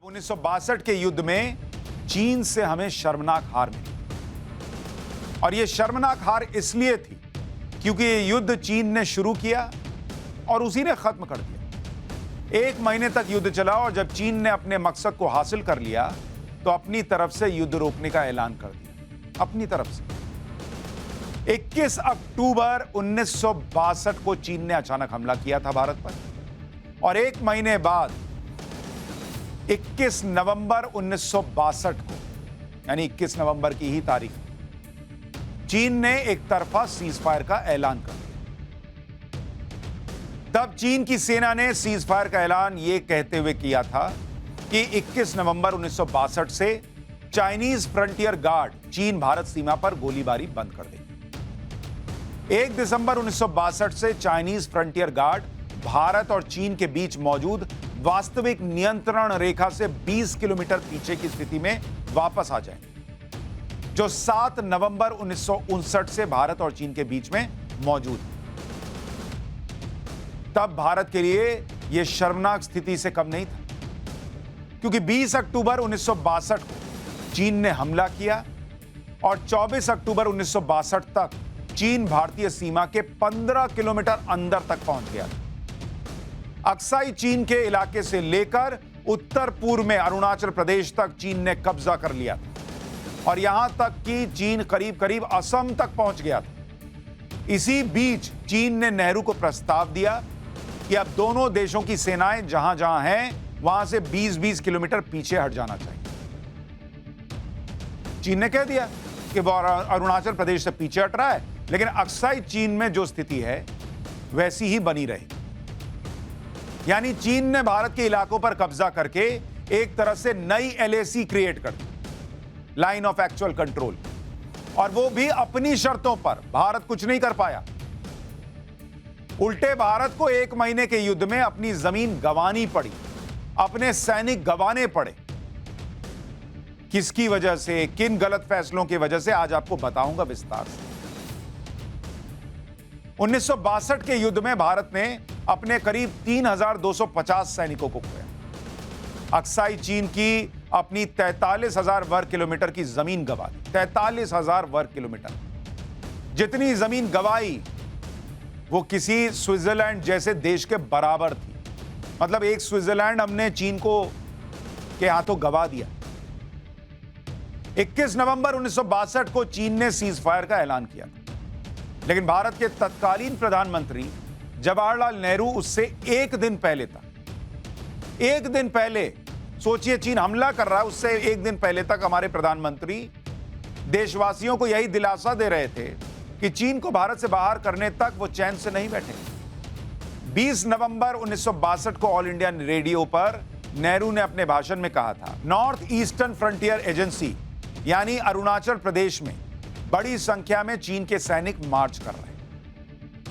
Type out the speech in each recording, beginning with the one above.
1962 के युद्ध में चीन से हमें शर्मनाक हार मिली और यह शर्मनाक हार इसलिए थी क्योंकि यह युद्ध चीन ने शुरू किया और उसी ने खत्म कर दिया। 1 महीने तक युद्ध चला और जब चीन ने अपने मकसद को हासिल कर लिया तो अपनी तरफ से युद्ध रोकने का ऐलान कर दिया। अपनी तरफ से 21 अक्टूबर 1962 को चीन ने अचानक हमला किया था भारत पर और 1 महीने बाद 21 नवंबर 1962 को, यानी 21 नवंबर की ही तारीख, चीन ने एक तरफा सीज फायर का ऐलान कर दिया। तब चीन की सेना ने सीज फायर का ऐलान यह कहते हुए किया था कि 21 नवंबर 1962 से चाइनीज फ्रंटियर गार्ड चीन भारत सीमा पर गोलीबारी बंद कर देगी। 1 दिसंबर 1962 से चाइनीज फ्रंटियर गार्ड भारत और चीन के बीच मौजूद वास्तविक नियंत्रण रेखा से 20 किलोमीटर पीछे की स्थिति में वापस आ जाएंगे, जो 7 नवंबर 1959 से भारत और चीन के बीच में मौजूद है। तब भारत के लिए यह शर्मनाक स्थिति से कम नहीं था, क्योंकि 20 अक्टूबर 1962 को चीन ने हमला किया और 24 अक्टूबर 1962 तक चीन भारतीय सीमा के 15 किलोमीटर अंदर तक पहुंच गया। अक्साई चीन के इलाके से लेकर उत्तर पूर्व में अरुणाचल प्रदेश तक चीन ने कब्जा कर लिया था और यहां तक कि चीन करीब करीब असम तक पहुंच गया था। इसी बीच चीन ने नेहरू को प्रस्ताव दिया कि अब दोनों देशों की सेनाएं जहां जहां हैं वहां से 20-20 किलोमीटर पीछे हट जाना चाहिए। चीन ने कह दिया कि वो अरुणाचल प्रदेश से पीछे हट रहा है, लेकिन अक्साई चीन में जो स्थिति है वैसी ही बनी रहेगी। यानी चीन ने भारत के इलाकों पर कब्जा करके एक तरह से नई LAC क्रिएट कर दी, लाइन ऑफ एक्चुअल कंट्रोल, और वो भी अपनी शर्तों पर। भारत कुछ नहीं कर पाया। उल्टे भारत को 1 महीने के युद्ध में अपनी जमीन गंवानी पड़ी, अपने सैनिक गंवाने पड़े। किसकी वजह से, किन गलत फैसलों की वजह से, आज आपको बताऊंगा विस्तार से। 1962 के युद्ध में भारत ने अपने करीब 3250 सैनिकों को खोया। अक्साई चीन की अपनी 43,000 वर्ग किलोमीटर की जमीन गंवा दी। 43,000 वर्ग किलोमीटर जितनी जमीन गंवाई वो किसी स्विट्जरलैंड जैसे देश के बराबर थी। मतलब एक स्विट्जरलैंड हमने चीन को के हाथों गंवा दिया। 21 नवंबर 1962 को चीन ने सीज फायर का ऐलान किया था, लेकिन भारत के तत्कालीन प्रधानमंत्री जवाहरलाल नेहरू उससे 1 दिन पहले था। 1 दिन पहले, सोचिए, चीन हमला कर रहा है, उससे 1 दिन पहले तक हमारे प्रधानमंत्री देशवासियों को यही दिलासा दे रहे थे कि चीन को भारत से बाहर करने तक वो चैन से नहीं बैठे। 20 नवंबर 1962 को ऑल इंडिया रेडियो पर नेहरू ने अपने भाषण में कहा था, नॉर्थ ईस्टर्न फ्रंटियर एजेंसी यानी अरुणाचल प्रदेश में बड़ी संख्या में चीन के सैनिक मार्च कर रहे हैं।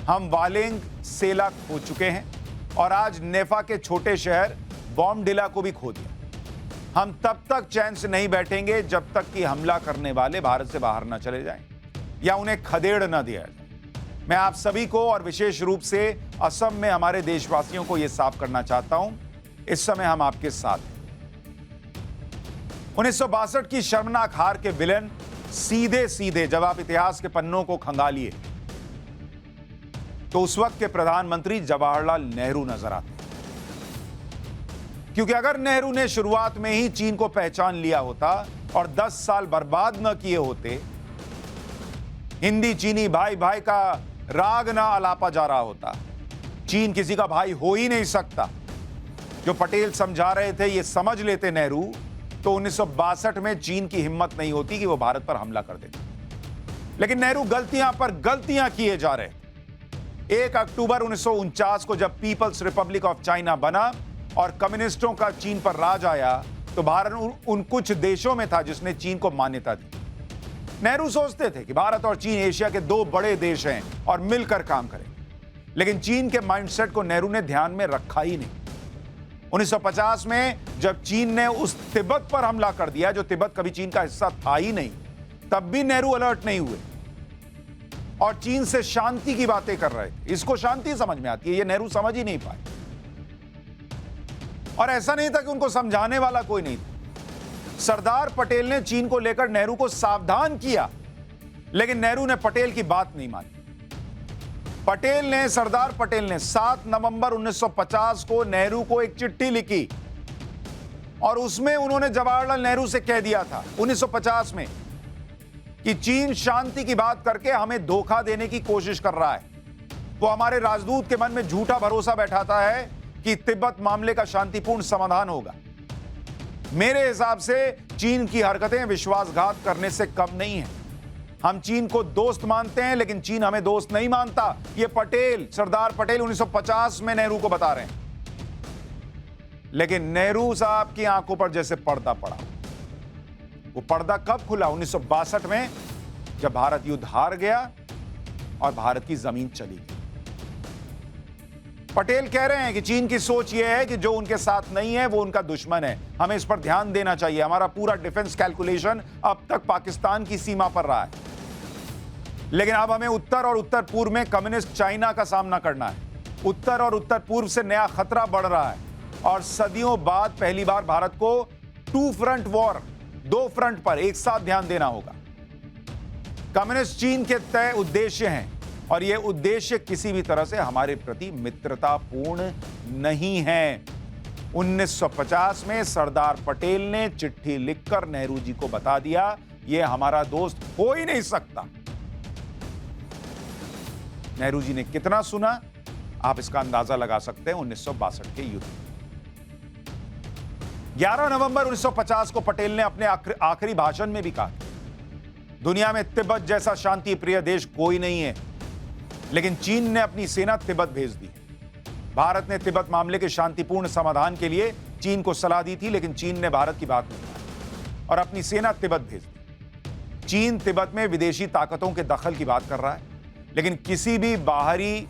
हम वालेंग सेला खो चुके हैं और आज नेफा के छोटे शहर बॉम्डिला को भी खो दिया। हम तब तक चैन से नहीं बैठेंगे जब तक कि हमला करने वाले भारत से बाहर न चले जाएं या उन्हें खदेड़ न दिया जाए। मैं आप सभी को और विशेष रूप से असम में हमारे देशवासियों को यह साफ करना चाहता हूं, इस समय हम आपके साथ हैं। 1962 की शर्मनाक हार के विलेन सीधे सीधे जब आप इतिहास के पन्नों को खंगालिए तो उस वक्त के प्रधानमंत्री जवाहरलाल नेहरू नजर आते। क्योंकि अगर नेहरू ने शुरुआत में ही चीन को पहचान लिया होता और 10 साल बर्बाद न किए होते, हिंदी चीनी भाई भाई का राग ना अलापा जा रहा होता। चीन किसी का भाई हो ही नहीं सकता। जो पटेल समझा रहे थे ये समझ लेते नेहरू, तो 1962 में चीन की हिम्मत नहीं होती कि वो भारत पर हमला कर देते। लेकिन नेहरू गलतियां पर गलतियां किए जा रहे थे। 1 अक्टूबर 1949 को जब पीपल्स रिपब्लिक ऑफ चाइना बना और कम्युनिस्टों का चीन पर राज आया, तो भारत उन कुछ देशों में था जिसने चीन को मान्यता दी। नेहरू सोचते थे कि भारत और चीन एशिया के 2 बड़े देश हैं और मिलकर काम करेंगे, लेकिन चीन के माइंडसेट को नेहरू ने ध्यान में रखा ही नहीं। 1950 में जब चीन ने उस तिब्बत पर हमला कर दिया, जो तिब्बत कभी चीन का हिस्सा था ही नहीं, तब भी नेहरू अलर्ट नहीं हुए और चीन से शांति की बातें कर रहे थे। इसको शांति समझ में आती है, ये नेहरू समझ ही नहीं पाए। और ऐसा नहीं था कि उनको समझाने वाला कोई नहीं था। सरदार पटेल ने चीन को लेकर नेहरू को सावधान किया, लेकिन नेहरू ने पटेल की बात नहीं मानी। सरदार पटेल ने 7 नवंबर 1950 को नेहरू को एक चिट्ठी लिखी और उसमें उन्होंने जवाहरलाल नेहरू से कह दिया था 1950 में कि चीन शांति की बात करके हमें धोखा देने की कोशिश कर रहा है। वो हमारे राजदूत के मन में झूठा भरोसा बैठाता है कि तिब्बत मामले का शांतिपूर्ण समाधान होगा। मेरे हिसाब से चीन की हरकतें विश्वासघात करने से कम नहीं है। हम चीन को दोस्त मानते हैं, लेकिन चीन हमें दोस्त नहीं मानता। ये सरदार पटेल 1950 में नेहरू को बता रहे हैं। लेकिन नेहरू साहब की आंखों पर जैसे पर्दा पड़ा। वो पर्दा कब खुला? 1962 में, जब भारत युद्ध हार गया और भारत की जमीन चली गई। पटेल कह रहे हैं कि चीन की सोच यह है कि जो उनके साथ नहीं है वो उनका दुश्मन है, हमें इस पर ध्यान देना चाहिए। हमारा पूरा डिफेंस कैलकुलेशन अब तक पाकिस्तान की सीमा पर रहा है, लेकिन अब हमें उत्तर और उत्तर पूर्व में कम्युनिस्ट चाइना का सामना करना है। उत्तर और उत्तर पूर्व से नया खतरा बढ़ रहा है और सदियों बाद पहली बार भारत को 2 फ्रंट वॉर, 2 फ्रंट पर एक साथ ध्यान देना होगा। कम्युनिस्ट चीन के तय उद्देश्य हैं और यह उद्देश्य किसी भी तरह से हमारे प्रति मित्रतापूर्ण नहीं है। 1950 में सरदार पटेल ने चिट्ठी लिखकर नेहरू जी को बता दिया, यह हमारा दोस्त हो ही नहीं सकता। नेहरू जी ने कितना सुना, आप इसका अंदाजा लगा सकते हैं 1962 के युद्ध। 11 नवंबर 1950 को पटेल ने अपने आखिरी भाषण में भी कहा, दुनिया में तिब्बत जैसा शांति प्रिय देश कोई नहीं है, लेकिन चीन ने अपनी सेना तिब्बत भेज दी। भारत ने तिब्बत मामले के शांतिपूर्ण समाधान के लिए चीन को सलाह दी थी, लेकिन चीन ने भारत की बात नहीं मानी और अपनी सेना तिब्बत भेज दी। चीन तिब्बत में विदेशी ताकतों के दखल की बात कर रहा है, लेकिन किसी भी बाहरी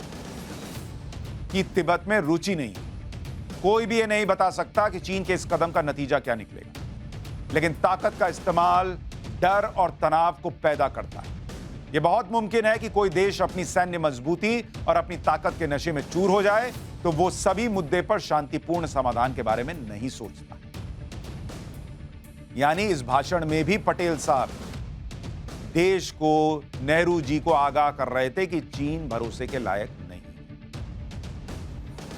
की तिब्बत में रुचि नहीं। कोई भी ये नहीं बता सकता कि चीन के इस कदम का नतीजा क्या निकलेगा, लेकिन ताकत का इस्तेमाल डर और तनाव को पैदा करता है। यह बहुत मुमकिन है कि कोई देश अपनी सैन्य मजबूती और अपनी ताकत के नशे में चूर हो जाए तो वो सभी मुद्दे पर शांतिपूर्ण समाधान के बारे में नहीं सोचता। यानी इस भाषण में भी पटेल साहब देश को, नेहरू जी को आगाह कर रहे थे कि चीन भरोसे के लायक नहीं।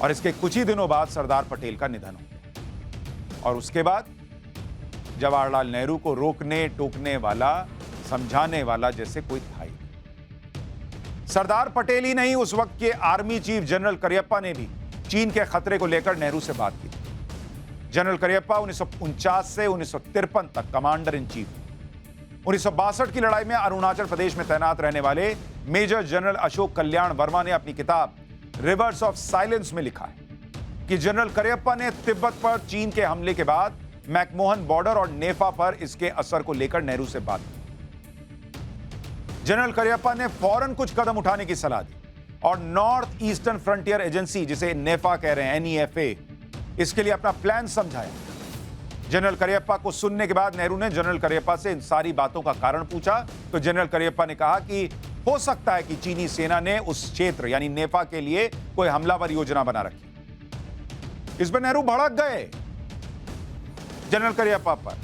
और इसके कुछ ही दिनों बाद सरदार पटेल का निधन हो गया और उसके बाद जवाहरलाल नेहरू को रोकने टोकने वाला, समझाने वाला जैसे कोई था ही। सरदार पटेल ही नहीं, उस वक्त के आर्मी चीफ जनरल करियप्पा ने भी चीन के खतरे को लेकर नेहरू से बात की। जनरल करियप्पा 1949 से 1953 तक कमांडर इन चीफ। 1962 की लड़ाई में अरुणाचल प्रदेश में तैनात रहने वाले मेजर जनरल अशोक कल्याण वर्मा ने अपनी किताब रिवर्स ऑफ साइलेंस में लिखा है कि जनरल करियप्पा ने तिब्बत पर चीन के हमले के बाद मैकमोहन बॉर्डर और नेफा पर इसके असर को लेकर नेहरू से बात की। जनरल करियप्पा ने फौरन कुछ कदम उठाने की सलाह दी और नॉर्थ ईस्टर्न फ्रंटियर एजेंसी, जिसे नेफा कह रहे हैं, NEFA, इसके लिए अपना प्लान समझाया। जनरल करियप्पा को सुनने के बाद नेहरू ने जनरल करियप्पा से इन सारी बातों का कारण पूछा तो जनरल करियप्पा ने कहा कि हो सकता है कि चीनी सेना ने उस क्षेत्र यानी नेफा के लिए कोई हमलावर योजना बना रखी। इस पर नेहरू भड़क गए जनरल करियप्पा पर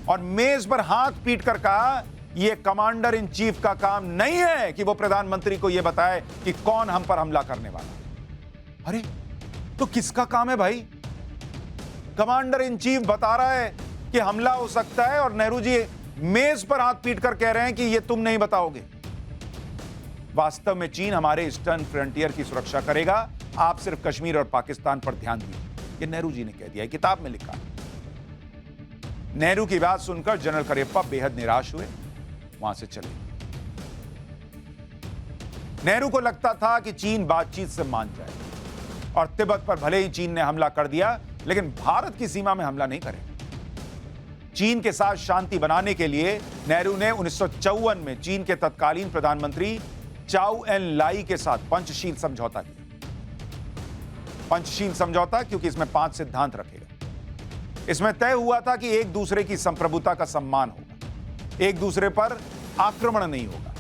और मेज पर हाथ पीट कर कहा, यह कमांडर इन चीफ का काम नहीं है कि वो प्रधानमंत्री को यह बताए कि कौन हम पर हमला करने वाला। अरे तो किसका काम है भाई? कमांडर इन चीफ बता रहा है कि हमला हो सकता है और नेहरू जी मेज पर हाथ पीट कर कह रहे हैं कि यह तुम नहीं बताओगे। वास्तव में चीन हमारे ईस्टर्न फ्रंटियर की सुरक्षा करेगा, आप सिर्फ कश्मीर और पाकिस्तान पर ध्यान दीजिए। ये नेहरू जी ने कह दिया, किताब में लिखा। नेहरू की बात सुनकर जनरल करियप्पा बेहद निराश हुए, वहां से चले। नेहरू को लगता था कि चीन बातचीत से मान जाए और तिब्बत पर भले ही चीन ने हमला कर दिया, लेकिन भारत की सीमा में हमला नहीं करेगा। चीन के साथ शांति बनाने के लिए नेहरू ने 1954 में चीन के तत्कालीन प्रधानमंत्री चाउ एन लाई के साथ पंचशील समझौता किया। पंचशील समझौता क्योंकि इसमें 5 सिद्धांत रखे गए। इसमें तय हुआ था कि एक दूसरे की संप्रभुता का सम्मान होगा, एक दूसरे पर आक्रमण नहीं होगा,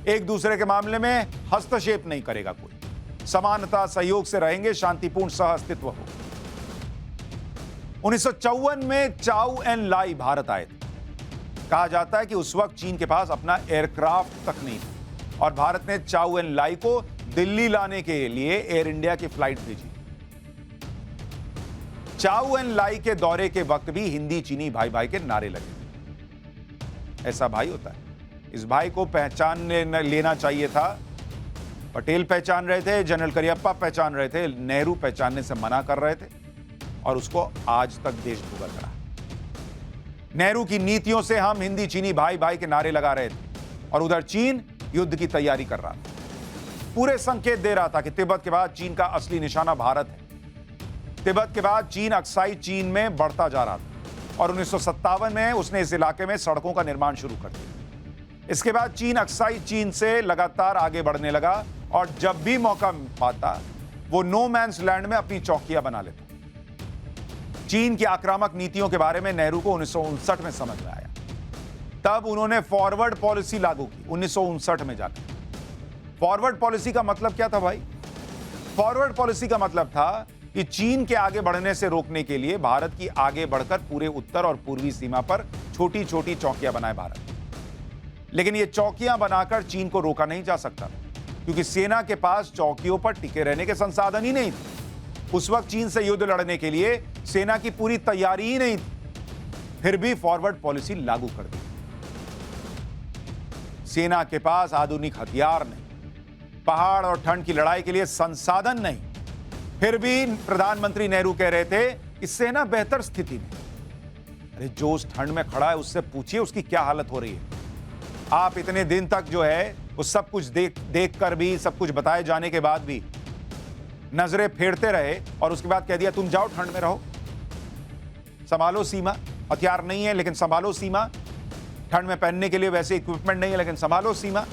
एक दूसरे के मामले में हस्तक्षेप नहीं करेगा कोई, समानता सहयोग से रहेंगे, शांतिपूर्ण सह अस्तित्व होगा। 1954 में चाउ एन लाई भारत आए थे। कहा जाता है कि उस वक्त चीन के पास अपना एयरक्राफ्ट तक नहीं था और भारत ने चाउ एन लाई को दिल्ली लाने के लिए एयर इंडिया की फ्लाइट भेजी। चाउ एन लाई के दौरे के वक्त भी हिंदी चीनी भाई भाई के नारे लगे। ऐसा भाई होता है। इस भाई को पहचान लेना चाहिए था। पटेल पहचान रहे थे, जनरल करियप्पा पहचान रहे थे, नेहरू पहचानने से मना कर रहे थे और उसको आज तक देश भुगत रहा। नेहरू की नीतियों से हम हिंदी चीनी भाई भाई के नारे लगा रहे थे और उधर चीन युद्ध की तैयारी कर रहा था। पूरे संकेत दे रहा था कि तिब्बत के बाद चीन का असली निशाना भारत है। तिब्बत के बाद चीन अक्साई चीन में बढ़ता जा रहा था और 1957 में उसने इस इलाके में सड़कों का निर्माण शुरू कर दिया। इसके बाद चीन अक्साई चीन से लगातार आगे बढ़ने लगा और जब भी मौका पाता वो नो मैन्स लैंड में अपनी चौकियां बना लेता। चीन की आक्रामक नीतियों के बारे में नेहरू को 1959 में समझ में आया। तब उन्होंने फॉरवर्ड पॉलिसी लागू की 1959 में जाकर। फॉरवर्ड पॉलिसी का मतलब क्या था भाई? फॉरवर्ड पॉलिसी का मतलब था कि चीन के आगे बढ़ने से रोकने के लिए भारत की आगे बढ़कर पूरे उत्तर और पूर्वी सीमा पर छोटी छोटी चौकियां बनाए भारत। लेकिन ये चौकियां बनाकर चीन को रोका नहीं जा सकता क्योंकि सेना के पास चौकियों पर टिके रहने के संसाधन ही नहीं थे। उस वक्त चीन से युद्ध लड़ने के लिए सेना की पूरी तैयारी ही नहीं थी। फिर भी फॉरवर्ड पॉलिसी लागू कर दी। सेना के पास आधुनिक हथियार नहीं, पहाड़ और ठंड की लड़ाई के लिए संसाधन नहीं, फिर भी प्रधानमंत्री नेहरू कह रहे थे कि सेना बेहतर स्थिति में। अरे जो उस ठंड में खड़ा है उससे पूछिए उसकी क्या हालत हो रही है। आप इतने दिन तक जो है वो सब कुछ देख कर भी, सब कुछ बताए जाने के बाद भी नजरें फेरते रहे और उसके बाद कह दिया तुम जाओ ठंड में रहो, संभालो सीमा। हथियार नहीं है लेकिन संभालो सीमा। ठंड में पहनने के लिए वैसे इक्विपमेंट नहीं है लेकिन संभालो सीमा।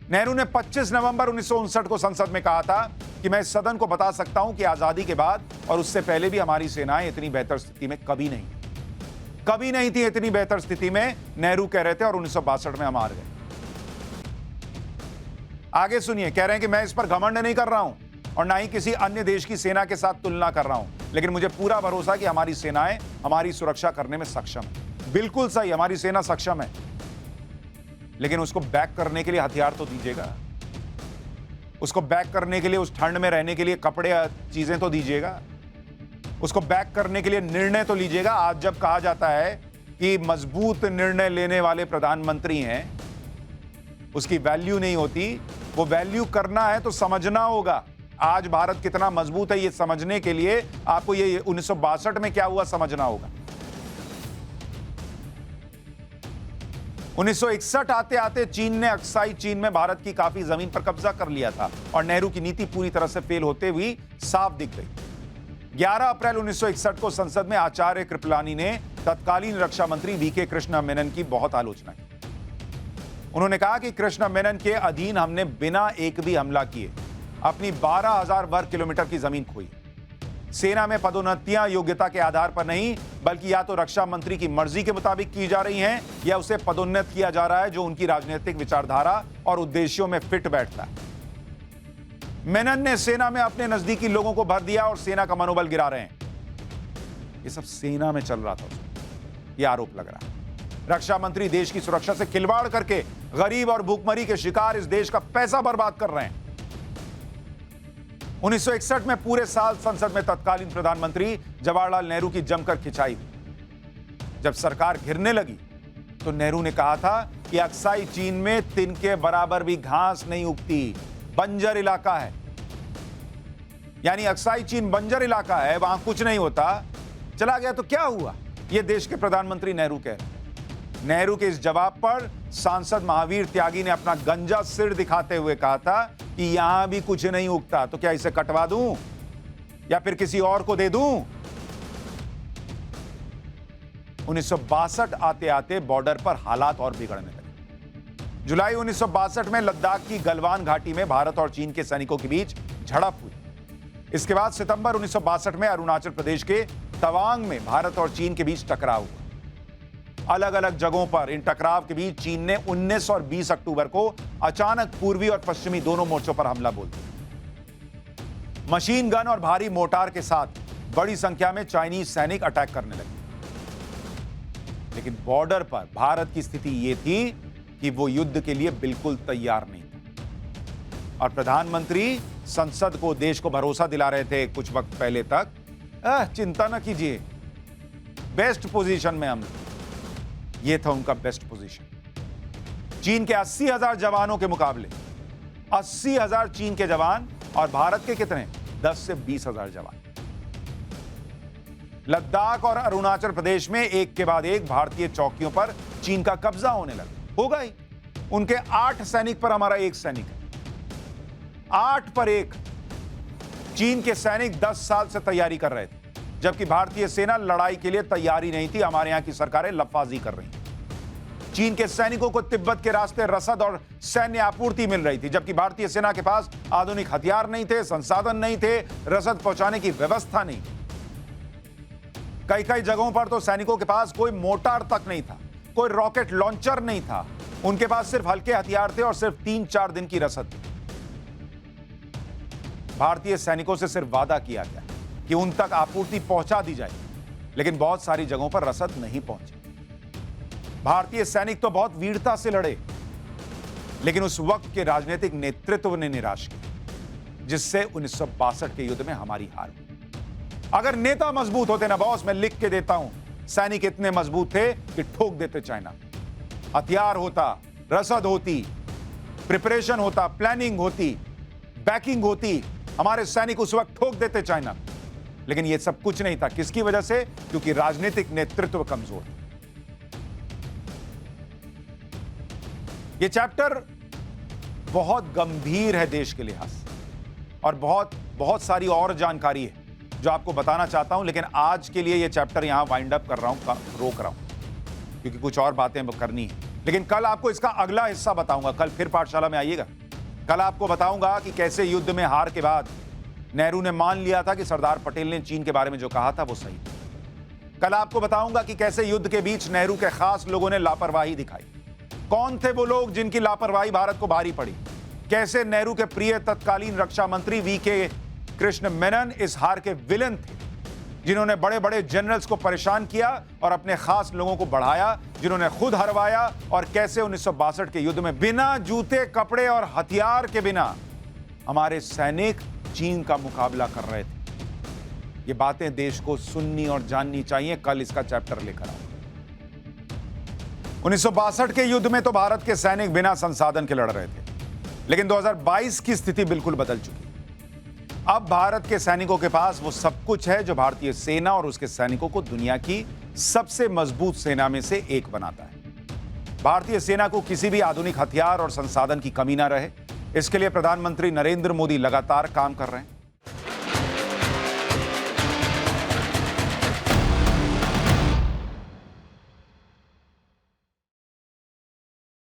नेहरू ने 25 नवंबर 1959 को संसद में कहा था कि मैं इस सदन को बता सकता हूं कि आजादी के बाद और उससे पहले भी हमारी सेनाएं इतनी बेहतर स्थिति में कभी नहीं थी इतनी बेहतर स्थिति में। नेहरू कह रहे थे और 1962 में हम हार गए। आगे सुनिए, कह रहे हैं कि मैं इस पर घमंड नहीं कर रहा हूं और ना ही किसी अन्य देश की सेना के साथ तुलना कर रहा हूं, लेकिन मुझे पूरा भरोसा कि हमारी सेनाएं हमारी सुरक्षा करने में सक्षम है। बिल्कुल सही, हमारी सेना सक्षम है, लेकिन उसको बैक करने के लिए हथियार तो दीजिएगा। उसको बैक करने के लिए, उस ठंड में रहने के लिए कपड़े, चीजें तो दीजिएगा। उसको बैक करने के लिए निर्णय तो लीजिएगा। आज जब कहा जाता है कि मजबूत निर्णय लेने वाले प्रधानमंत्री हैं, उसकी वैल्यू नहीं होती। वो वैल्यू करना है तो समझना होगा आज भारत कितना मजबूत है। ये समझने के लिए आपको ये 1962 में क्या हुआ समझना होगा। 1961 आते आते चीन ने अक्साई चीन में भारत की काफी जमीन पर कब्जा कर लिया था और नेहरू की नीति पूरी तरह से फेल होते हुई साफ दिख गई। 11 अप्रैल 1961 को संसद में आचार्य कृपलानी ने तत्कालीन रक्षा मंत्री वीके कृष्णा मेनन की बहुत आलोचना की। उन्होंने कहा कि कृष्णा मेनन के अधीन हमने बिना एक भी हमला किए अपनी 12,000 वर्ग किलोमीटर की जमीन खोई। सेना में पदोन्नतियां योग्यता के आधार पर नहीं बल्कि या तो रक्षा मंत्री की मर्जी के मुताबिक की जा रही हैं या उसे पदोन्नत किया जा रहा है जो उनकी राजनीतिक विचारधारा और उद्देश्यों में फिट बैठता है। मेनन ने सेना में अपने नजदीकी लोगों को भर दिया और सेना का मनोबल गिरा रहे हैं। ये सब सेना में चल रहा था उसमें, यह आरोप लग रहा है। रक्षा मंत्री देश की सुरक्षा से खिलवाड़ करके गरीब और भूखमरी के शिकार इस देश का पैसा बर्बाद कर रहे हैं। 1961 में पूरे साल संसद में तत्कालीन प्रधानमंत्री जवाहरलाल नेहरू की जमकर खिंचाई हुई। जब सरकार घिरने लगी तो नेहरू ने कहा था कि अक्साई चीन में तिनके बराबर भी घास नहीं उगती, बंजर इलाका है। यानी अक्साई चीन बंजर इलाका है, वहां कुछ नहीं होता। चला गया तो क्या हुआ, यह देश के प्रधानमंत्री नेहरू कह रहे। नेहरू के इस जवाब पर सांसद महावीर त्यागी ने अपना गंजा सिर दिखाते हुए कहा था कि यहां भी कुछ नहीं उगता, तो क्या इसे कटवा दूं या फिर किसी और को दे दूं। 1962 आते आते बॉर्डर पर हालात और बिगड़ने लगे। जुलाई 1962 में लद्दाख की गलवान घाटी में भारत और चीन के सैनिकों के बीच झड़प हुई। इसके बाद सितंबर 1962 में अरुणाचल प्रदेश के तवांग में भारत और चीन के बीच टकराव हुआ। अलग अलग जगहों पर इन टकराव के बीच चीन ने 19 और 20 अक्टूबर को अचानक पूर्वी और पश्चिमी दोनों मोर्चों पर हमला बोल दिया। मशीन गन और भारी मोर्टार के साथ बड़ी संख्या में चाइनीज सैनिक अटैक करने लगे। लेकिन बॉर्डर पर भारत की स्थिति यह थी कि वो युद्ध के लिए बिल्कुल तैयार नहीं था और प्रधानमंत्री संसद को, देश को भरोसा दिला रहे थे कुछ वक्त पहले तक, चिंता ना कीजिए, बेस्ट पोजीशन में हम। ये था उनका बेस्ट पोजीशन। चीन के 80,000 जवानों के मुकाबले 80,000 चीन के जवान और भारत के कितने? 10 से 20,000 जवान। लद्दाख और अरुणाचल प्रदेश में एक के बाद एक भारतीय चौकियों पर चीन का कब्जा होने लगा। होगा ही। उनके 8 सैनिक पर हमारा 1 सैनिक है। 8 पर 1। चीन के सैनिक 10 साल से तैयारी कर रहे थे, जबकि भारतीय सेना लड़ाई के लिए तैयारी नहीं थी। हमारे यहां की सरकारें लफाजी कर रही थी। चीन के सैनिकों को तिब्बत के रास्ते रसद और सैन्य आपूर्ति मिल रही थी, जबकि भारतीय सेना के पास आधुनिक हथियार नहीं थे, संसाधन नहीं थे, रसद पहुंचाने की व्यवस्था नहीं। कई कई जगहों पर तो सैनिकों के पास कोई मोर्टार तक नहीं था, कोई रॉकेट लॉन्चर नहीं था। उनके पास सिर्फ हल्के हथियार थे और सिर्फ 3-4 दिन की रसद थी। भारतीय सैनिकों से सिर्फ वादा किया गया कि उन तक आपूर्ति पहुंचा दी जाए, लेकिन बहुत सारी जगहों पर रसद नहीं पहुंची। भारतीय सैनिक तो बहुत वीरता से लड़े, लेकिन उस वक्त के राजनीतिक नेतृत्व ने निराश किया, जिससे 1962 के युद्ध में हमारी हार हुई। अगर नेता मजबूत होते ना बॉस, मैं लिख के देता हूं, सैनिक इतने मजबूत थे कि ठोक देते चाइना। हथियार होता, रसद होती, प्रिपरेशन होता, प्लानिंग होती, बैकिंग होती, हमारे सैनिक उस वक्त ठोक देते चाइना। लेकिन यह सब कुछ नहीं था। किसकी वजह से? क्योंकि राजनीतिक नेतृत्व कमजोर था। यह चैप्टर बहुत गंभीर है देश के लिहाज से, और बहुत सारी और जानकारी है जो आपको बताना चाहता हूं, लेकिन आज के लिए यह चैप्टर यहां वाइंड अप कर रहा हूं, रोक रहा हूं, क्योंकि कुछ और बातें करनी है। लेकिन कल आपको इसका अगला हिस्सा बताऊंगा। कल फिर पाठशाला में आइएगा। कल आपको बताऊंगा कि कैसे युद्ध में हार के बाद नेहरू ने मान लिया था कि सरदार पटेल ने चीन के बारे में जो कहा था वो सही था। कल आपको बताऊंगा कि कैसे युद्ध के बीच नेहरू के खास लोगों ने लापरवाही दिखाई। कौन थे वो लोग जिनकी लापरवाही भारत को भारी पड़ी? कैसे नेहरू के प्रिय तत्कालीन रक्षा मंत्री वीके कृष्ण मेनन इस हार के विलेन थे, जिन्होंने बड़े बड़े जनरल्स को परेशान किया और अपने खास लोगों को बढ़ाया, जिन्होंने खुद हरवाया। और कैसे 1962 के युद्ध में बिना जूते, कपड़े और हथियार के बिना हमारे सैनिक चीन का मुकाबला कर रहे थे। ये बातें देश को सुननी और जाननी चाहिए। कल इसका चैप्टर लेकर आऊंगा। 1962 के युद्ध में तो भारत के सैनिक बिना संसाधन के लड़ रहे थे, लेकिन 2022 की स्थिति बिल्कुल बदल चुकी। अब भारत के सैनिकों के पास वो सब कुछ है जो भारतीय सेना और उसके सैनिकों को दुनिया की सबसे मजबूत सेना में से एक बनाता है। भारतीय सेना को किसी भी आधुनिक हथियार और संसाधन की कमी ना रहे, इसके लिए प्रधानमंत्री नरेंद्र मोदी लगातार काम कर रहे हैं।